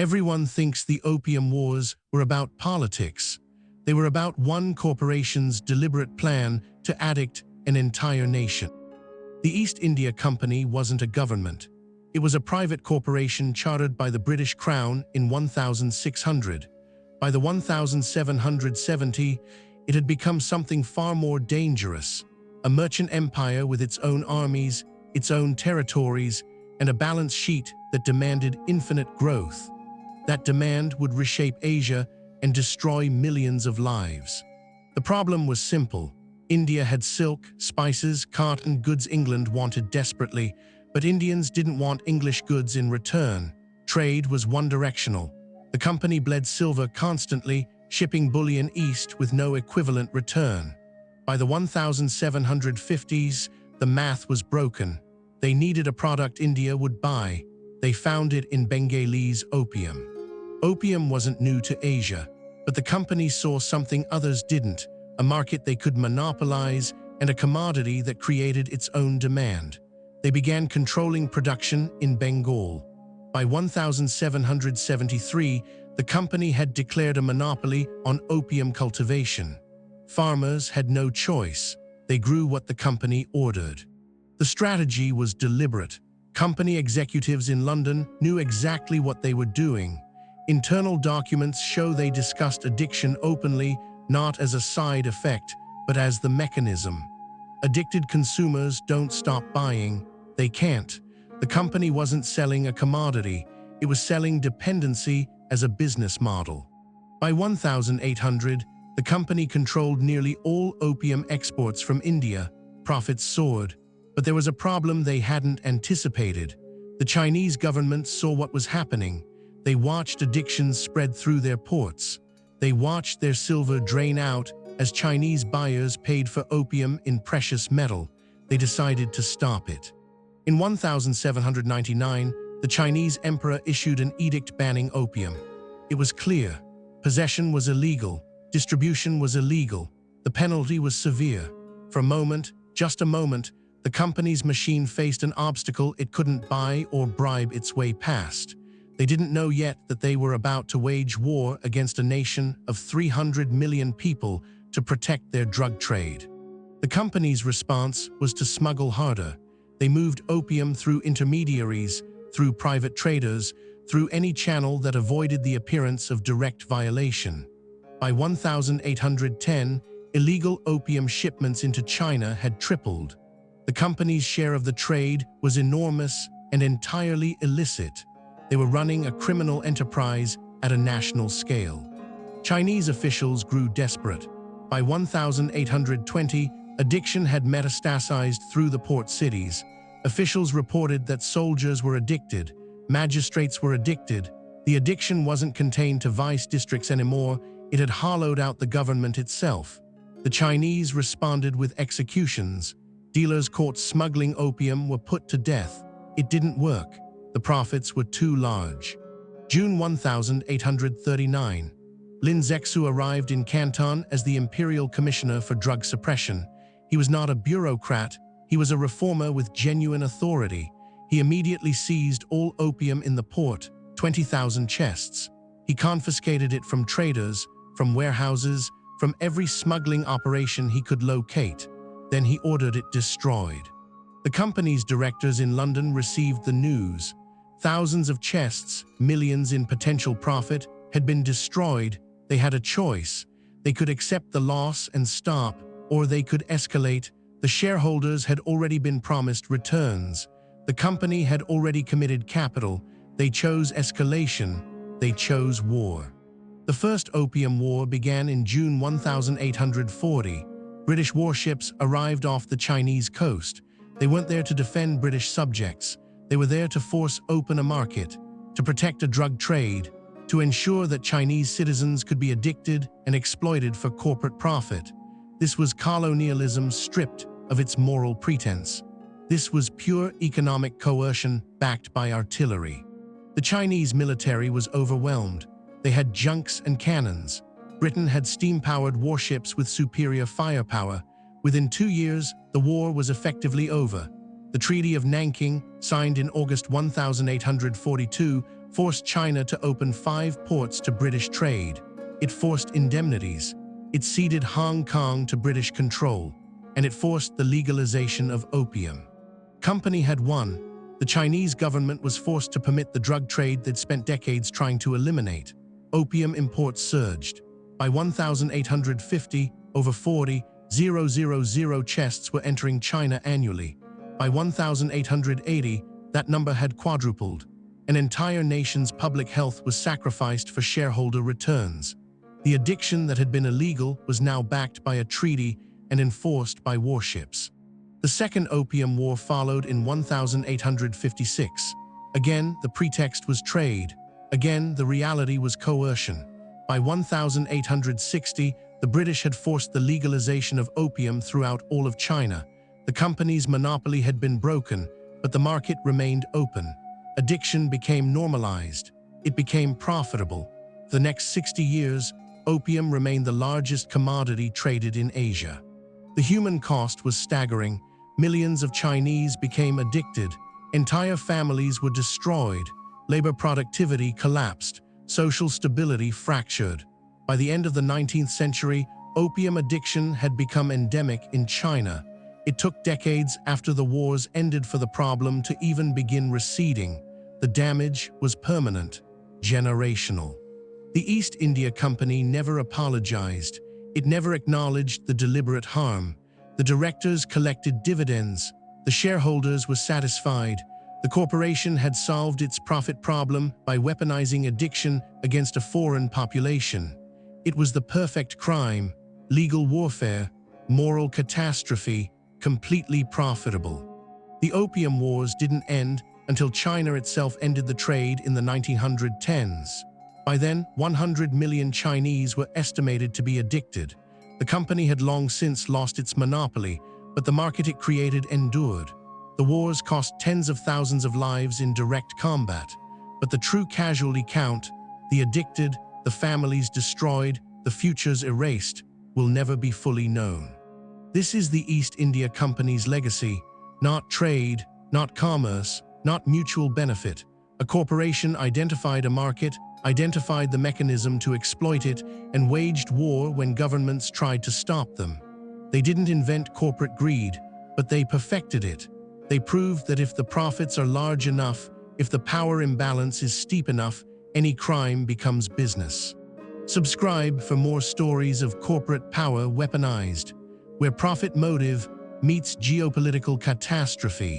Everyone thinks the Opium Wars were about politics. They were about one corporation's deliberate plan to addict an entire nation. The East India Company wasn't a government. It was a private corporation chartered by the British Crown in 1600. By the 1770, it had become something far more dangerous, a merchant empire with its own armies, its own territories, and a balance sheet that demanded infinite growth. That demand would reshape Asia and destroy millions of lives. The problem was simple. India had silk, spices, cotton, goods England wanted desperately, but Indians didn't want English goods in return. Trade was one-directional. The company bled silver constantly, shipping bullion east with no equivalent return. By the 1750s, the math was broken. They needed a product India would buy. They found it in Bengalese opium. Opium wasn't new to Asia, but the company saw something others didn't, a market they could monopolize and a commodity that created its own demand. They began controlling production in Bengal. By 1773, the company had declared a monopoly on opium cultivation. Farmers had no choice. They grew what the company ordered. The strategy was deliberate. Company executives in London knew exactly what they were doing. Internal documents show they discussed addiction openly, not as a side effect, but as the mechanism. Addicted consumers don't stop buying. They can't. The company wasn't selling a commodity. It was selling dependency as a business model. By 1800, the company controlled nearly all opium exports from India. Profits soared. But there was a problem they hadn't anticipated. The Chinese government saw what was happening. They watched addictions spread through their ports. They watched their silver drain out as Chinese buyers paid for opium in precious metal. They decided to stop it. In 1799, the Chinese emperor issued an edict banning opium. It was clear. Possession was illegal. Distribution was illegal. The penalty was severe. For a moment, just a moment, the company's machine faced an obstacle it couldn't buy or bribe its way past. They didn't know yet that they were about to wage war against a nation of 300 million people to protect their drug trade. The company's response was to smuggle harder. They moved opium through intermediaries, through private traders, through any channel that avoided the appearance of direct violation. By 1810, illegal opium shipments into China had tripled. The company's share of the trade was enormous and entirely illicit. They were running a criminal enterprise at a national scale. Chinese officials grew desperate. By 1820, addiction had metastasized through the port cities. Officials reported that soldiers were addicted, magistrates were addicted. The addiction wasn't contained to vice districts anymore, it had hollowed out the government itself. The Chinese responded with executions. Dealers caught smuggling opium were put to death. It didn't work. The profits were too large. June 1839. Lin Zexu arrived in Canton as the Imperial Commissioner for Drug Suppression. He was not a bureaucrat, he was a reformer with genuine authority. He immediately seized all opium in the port, 20,000 chests. He confiscated it from traders, from warehouses, from every smuggling operation he could locate. Then he ordered it destroyed. The company's directors in London received the news. Thousands of chests, millions in potential profit, had been destroyed. They had a choice. They could accept the loss and stop, or they could escalate. The shareholders had already been promised returns. The company had already committed capital. They chose escalation. They chose war. The First Opium War began in June 1840. British warships arrived off the Chinese coast. They weren't there to defend British subjects. They were there to force open a market, to protect a drug trade, to ensure that Chinese citizens could be addicted and exploited for corporate profit. This was colonialism stripped of its moral pretense. This was pure economic coercion backed by artillery. The Chinese military was overwhelmed. They had junks and cannons. Britain had steam-powered warships with superior firepower. Within 2 years, the war was effectively over. The Treaty of Nanking, signed in August 1842, forced China to open 5 ports to British trade. It forced indemnities. It ceded Hong Kong to British control, and it forced the legalization of opium. Company had won. The Chinese government was forced to permit the drug trade they'd spent decades trying to eliminate. Opium imports surged. By 1850, over 40,000 chests were entering China annually. By 1880, that number had quadrupled. An entire nation's public health was sacrificed for shareholder returns. The addiction that had been illegal was now backed by a treaty and enforced by warships. The Second Opium War followed in 1856. Again, the pretext was trade. Again, the reality was coercion. By 1860, the British had forced the legalization of opium throughout all of China. The company's monopoly had been broken, but the market remained open. Addiction became normalized. It became profitable. For the next 60 years, opium remained the largest commodity traded in Asia. The human cost was staggering. Millions of Chinese became addicted. Entire families were destroyed. Labor productivity collapsed. Social stability fractured. By the end of the 19th century, opium addiction had become endemic in China. It took decades after the wars ended for the problem to even begin receding. The damage was permanent, generational. The East India Company never apologized. It never acknowledged the deliberate harm. The directors collected dividends. The shareholders were satisfied. The corporation had solved its profit problem by weaponizing addiction against a foreign population. It was the perfect crime, legal warfare, moral catastrophe, completely profitable. The Opium Wars didn't end until China itself ended the trade in the 1910s. By then, 100 million Chinese were estimated to be addicted. The company had long since lost its monopoly, but the market it created endured. The wars cost tens of thousands of lives in direct combat, but the true casualty count, the addicted, the families destroyed, the futures erased, will never be fully known. This is the East India Company's legacy, not trade, not commerce, not mutual benefit. A corporation identified a market, identified the mechanism to exploit it, and waged war when governments tried to stop them. They didn't invent corporate greed, but they perfected it. They proved that if the profits are large enough, if the power imbalance is steep enough, any crime becomes business. Subscribe for more stories of corporate power weaponized, where profit motive meets geopolitical catastrophe.